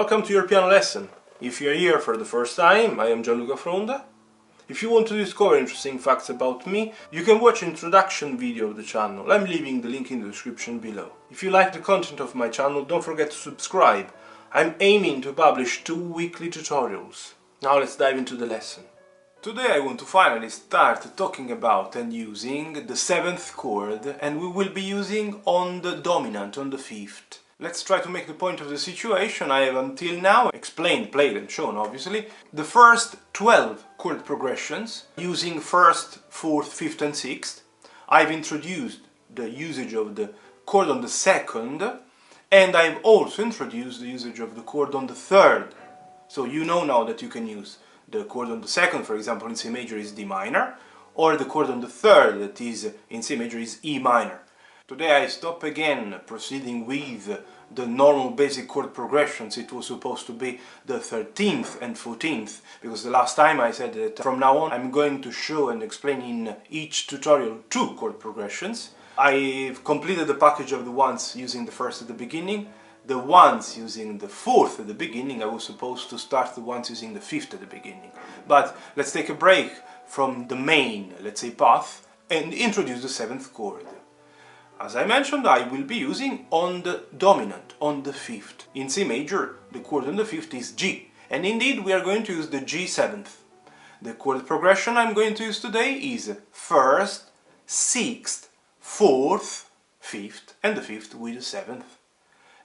Welcome to your piano lesson. If you're here for the first time, I am Gianluca Fronda. If you want to discover interesting facts about me, you can watch an introduction video of the channel. I'm leaving the link in the description below. If you like the content of my channel, don't forget to subscribe. I'm aiming to publish 2 weekly tutorials. Now let's dive into the lesson. Today I want to finally start talking about and using the 7th chord, and we will be using on the dominant, on the 5th. Let's try to make the point of the situation. I have until now explained, played and shown obviously the first 12 chord progressions using 1st, 4th, 5th and 6th. I've introduced the usage of the chord on the 2nd, and I've also introduced the usage of the chord on the 3rd. So you know now that you can use the chord on the 2nd, for example in C major is D minor, or the chord on the 3rd, that is in C major, is E minor. Today I stop again proceeding with the normal basic chord progressions. It was supposed to be the 13th and 14th, because the last time I said that from now on I'm going to show and explain in each tutorial 2 chord progressions. I've completed the package of the ones using the 1st at the beginning, the ones using the 4th at the beginning. I was supposed to start the ones using the 5th at the beginning. But let's take a break from the main, let's say, path and introduce the 7th chord. As I mentioned, I will be using on the dominant, on the 5th. In C major, the chord on the 5th is G, and indeed we are going to use the G7th. The chord progression I'm going to use today is 1st, 6th, 4th, 5th, and the 5th with the 7th.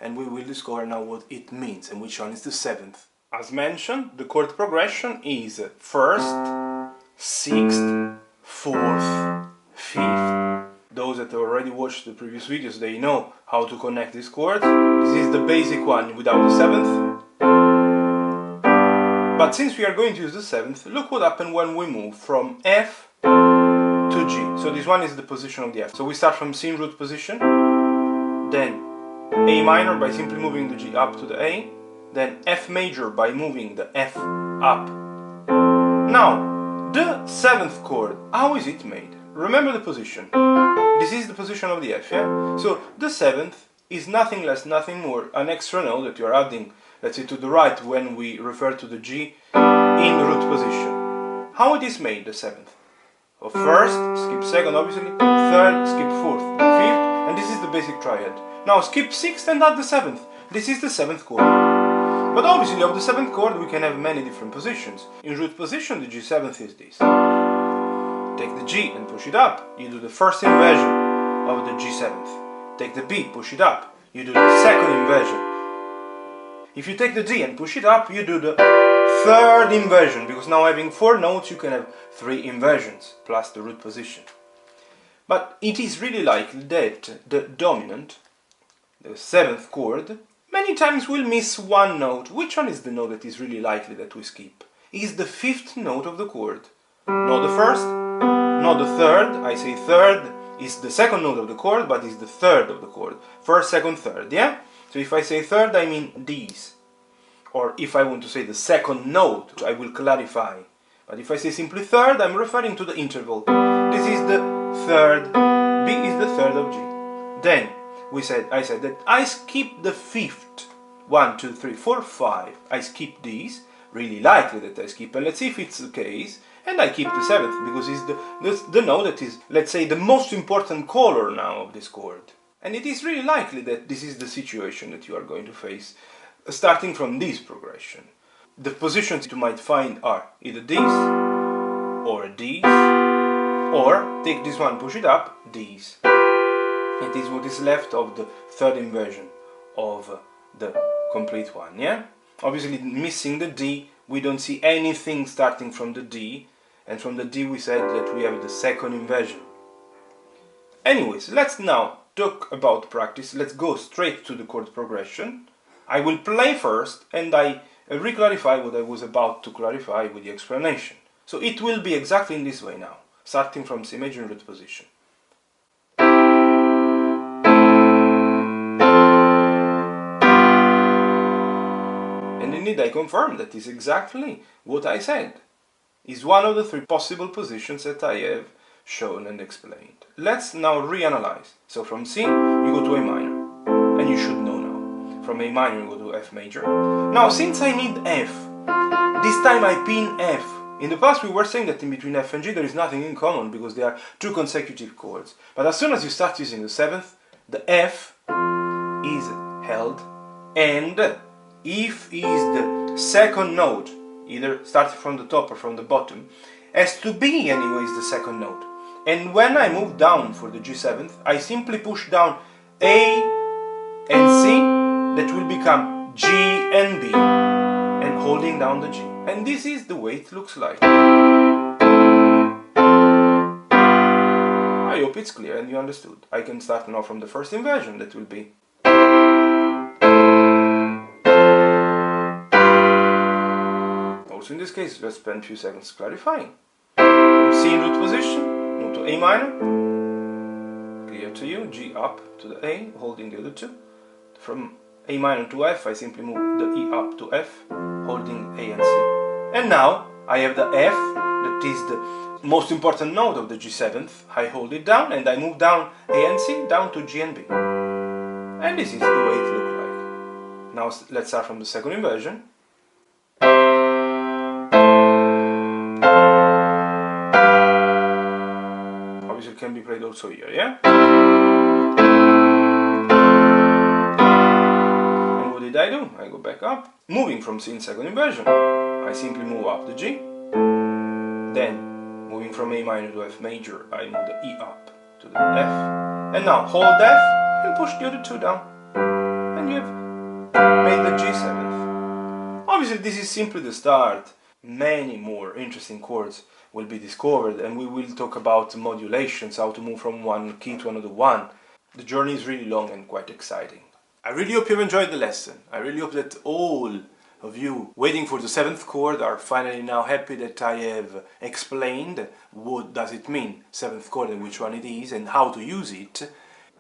And we will discover now what it means and which one is the 7th. As mentioned, the chord progression is 1st, 6th, 4th, 5th. Those that already watched the previous videos, they know how to connect these chords. This is the basic one without the 7th. But since we are going to use the 7th, look what happened when we move from F to G. So this one is the position of the F. So we start from C in root position, then A minor by simply moving the G up to the A, then F major by moving the F up. Now, the 7th chord, how is it made? Remember the position. This is the position of the F, yeah? So the 7th is nothing less, nothing more, an extra note that you are adding, let's say, to the right when we refer to the G in root position. How it is made, the 7th? So 1st, skip 2nd obviously, 3rd, skip 4th, 5th, and this is the basic triad. Now skip 6th and add the 7th. This is the 7th chord. But obviously of the 7th chord we can have many different positions. In root position the G7th is this. Take the G and push it up, you do the first inversion of the G7th. Take the B, push it up, you do the second inversion. If you take the D and push it up, you do the third inversion, because now having 4 notes you can have 3 inversions, plus the root position. But it is really likely that the dominant, the 7th chord, many times will miss one note. Which one is the note that is really likely that we skip? Is the 5th note of the chord. Not the 1st, not the 3rd. I say 3rd is the 2nd note of the chord, but is the 3rd of the chord. 1st, 2nd, 3rd, yeah? So if I say 3rd, I mean these. Or if I want to say the 2nd note, I will clarify. But if I say simply 3rd, I'm referring to the interval. This is the 3rd, B is the 3rd of G. Then, I said that I skip the 5th. 1, 2, 3, 4, 5. I skip these. Really likely that I skip, and let's see if it's the case. And I keep the 7th, because it's the note that is, let's say, the most important color now of this chord. And it is really likely that this is the situation that you are going to face, starting from this progression. The positions you might find are either these, or these, or, take this one, push it up, these. It is what is left of the 3rd inversion of the complete one, yeah? Obviously, missing the D, we don't see anything starting from the D, and from the D we said that we have the 2nd inversion. Anyways, let's now talk about practice. Let's go straight to the chord progression. I will play first, and I re-clarify what I was about to clarify with the explanation. So it will be exactly in this way now, starting from C major in root position. And indeed I confirm that is exactly what I said. Is one of the 3 possible positions that I have shown and explained. Let's now reanalyze. So from C you go to A minor, and you should know now. from A minor we go to F major. Now since I need F, this time I pin F. In the past we were saying that in between F and G there is nothing in common because they are two consecutive chords. But as soon as you start using the 7th, the F is held, and if is the second note, either starting from the top or from the bottom, has to be anyways the second note. And when I move down for the G7th, I simply push down A and C, that will become G and B, and holding down the G. And this is the way it looks like. I hope it's clear and you understood. I can start now from the first inversion, that will be. Also in this case, let's spend a few seconds clarifying. From C in root position, move to A minor, clear to you, G up to the A, holding the other two. From A minor to F, I simply move the E up to F, holding A and C. And now I have the F, that is the most important note of the G7th. I hold it down and I move down A and C down to G and B. And this is the way it looks like. Now let's start from the second inversion. Obviously it can be played also here, yeah? And what did I do? I go back up. Moving from C in second inversion, I simply move up the G. Then, moving from A minor to F major, I move the E up to the F. And now hold F and push the other two down. And you have made the G7th. Obviously this is simply the start. Many more interesting chords will be discovered, and we will talk about modulations, how to move from one key to another one. The journey is really long and quite exciting. I really hope you've enjoyed the lesson. I really hope that all of you waiting for the 7th chord are finally now happy that I have explained what does it mean, 7th chord, and which one it is and how to use it.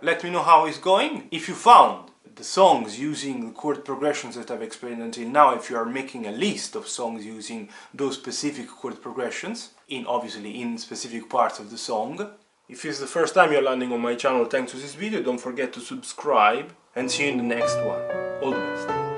Let me know how it's going. If you found the songs using the chord progressions that I've explained until now, if you are making a list of songs using those specific chord progressions, obviously in specific parts of the song. If it's the first time you're landing on my channel thanks to this video, don't forget to subscribe and see you in the next one. All the best.